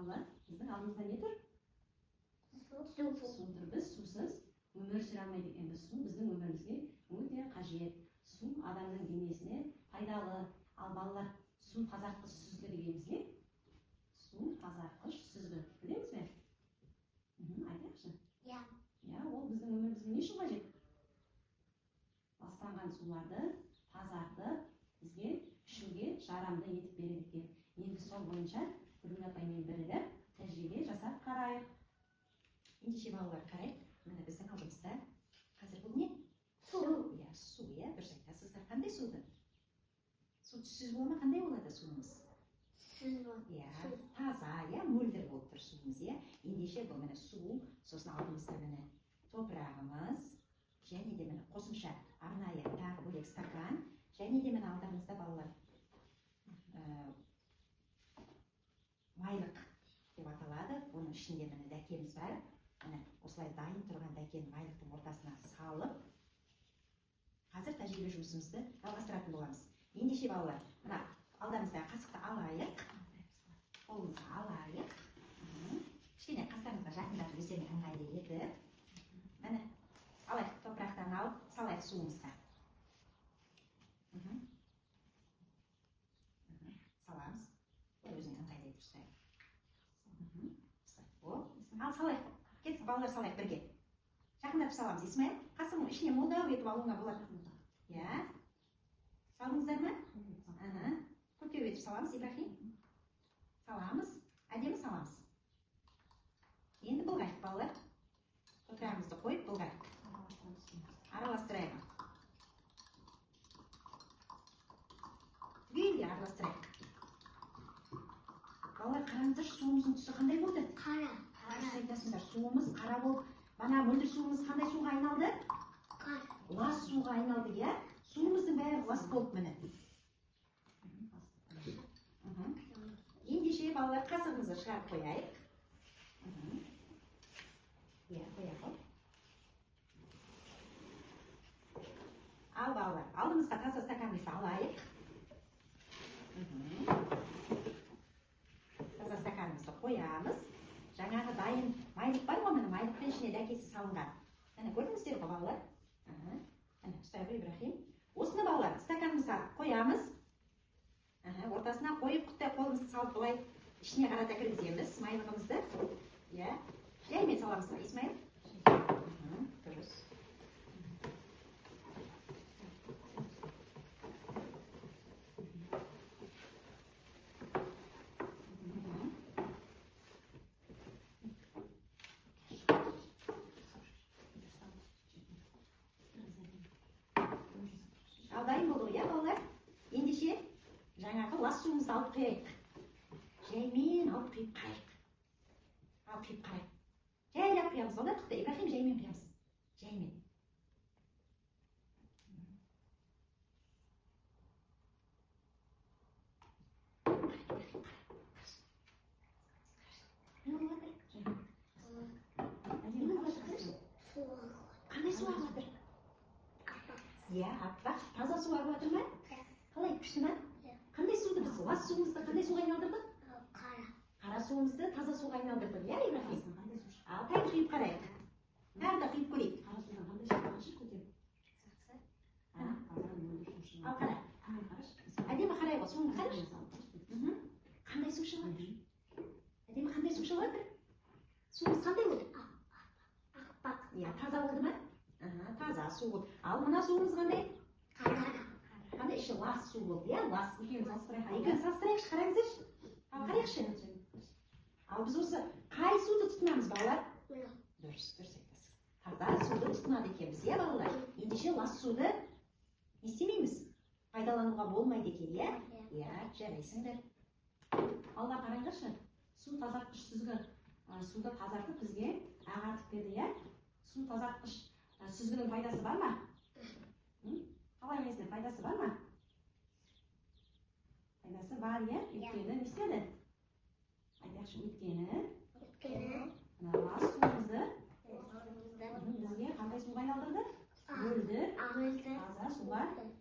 балалар, біздің алдымызда не тұр? Су тұр. Біз сусыз өмір сүре алмайды екенбіз. Су біздің өмірімізге өте қажет. Су адамның денесіне пайдалы. Ал балалар, су тазартқыш сүзгі дегеніміз не? Су тазартқыш сүзгі. Білеміз бе? Айтайықшы. Иә, ол біздің өмірімізге не үшін қажет? Ластанған суларды тазартып, бізге ішуге жарамды етіп береді екен. Енді сол бойынша Гүлнұр апаймен бірігіп тәжірибе жасап қарайық. Ендеше балалар қарайық. Міне біздің алдымызда қазір бұл не? Су. Иә, су, иә, дұрыс айтасыздар. Қандай суды? Су түссіз бола ма? Қандай болады суымыз? Түссіз болады. Иә, таза, иә, мөлдір болып тұр суымыз, иә. Ендеше бұл міне су, сосын алдымызда міне топырағымыз, және де міне қосымша арнайы тағы бөлек стакан, және де міне алдарыңызда балалар майлық деп аталады. Оның ішінде міне дәкеміз бар. Міне осылай дайын тұрған дәкені майлықтың ортасына салып, қазір тәжірибе жұмысымызды жалғастыратын боламыз. Ендеше балалар, мына алдарыңыздағы қасықты алайық, қолымызға алайық. Кішкене қастарыңызға жақындатып өздеріне ыңғайлы етіп, міне алайық, топырақтан алып салайық суымызға. Саламыз. Өзіне ыңғайлы етіп ұстайық. Ал салайық. Кеттік, балалар салайық бірге. Жақындатып саламыз. Исмаил, қасыңның ішіне молдау етіп алуыңа болады. Иә. Салдыңыздар ма? Көптеу етіп саламыз, Ибрахим. Саламыз. Әдемі саламыз. Енді былғайық, балалар. Топырағымызды қойып былғайық. Араластырайық. Түгелдей араластырайық. Балалар, қараңыздаршы, суымыздың түсі қандай болды? Қара. Дұрыс айтасыңдар, суымыз қара болып, бана мөлдір суымыз қандай суға айналды? Лас суға айналды, иә? Суымыздың бәрі лас болып міне. Ендеше балалар, қасығымызды шығарып қояйық. Иә, қояйық. Ал балалар, алдымызға таза стаканымызды алайық. Таза стаканымызды қоямыз. Жаңағы дайын майлық бар ғой, міне майлықтың ішіне дәкесі салынған. Міне көрдіңіздер ғой балалар? Міне ұстайық Ибрахим. Осыны балалар стаканымызға қоямыз. Ортасына қойып, құттай қолымызды салып былай ішіне қарата кіргіземіз майлығымызды. Иә. Жаймен саламыз ба, Исмаил? Дұрыс. Дайын болды, иә, балалар? Ендеше жаңағы лас суымызды алып қойайық. Жаймен алып қойып қарайық. Алып қойып қарайық. Жайлап қоямыз, балалар, құттай. Ибрахим, жаймен қоямыз. Жаймен. Қандай су ағып жатыр? Иә, аппақ. Таза су ағып жатыр ма? Қалай, күшті ма? Қандай суды біз? Лас суымызды қандай суға айналдырдық? Қара суымызды таза суға айналдырдық, иә, Ибрахим? Ал, тәңір құйып қарайық. Тағы да құйып көрейік. Ал, қара. Әдемі қарай ғой, суыңды қарашы. Қандай су шығып жатыр? Әдемі қандай су шығып жатыр? Суымыз қандай болды? Ақпақ. Иә, таза болды ма? Таза су болды. Ал мына суымыз қандай? Қандай іші лас су болды, иә? Лас. Екеуін салыстырайықшы, қараңыздаршы. Ал қарайықшы. Ал біз осы қай суды тұтынамыз, балалар? Дұрыс айтасыз. Таза суды тұтынады екенбіз, иә, балалар? Ендеше лас суды не істемейміз? Пайдалануға болмайды екен, иә? Иә, жарайсыңдар. Алға қараңдаршы. Су тазартқыш сүзгі суды тазартып бізге ағартып берді, иә? Су тазартқыш сүзгінің пайдасы бар ма? Қалай емесіне пайдасы бар ма? Пайдасы бар, иә? Өйткені не істеді? Айтайықшы, өйткені лас суымызды бізге қандай суға айналдырды? Мөлдір, таза суға айналдырды.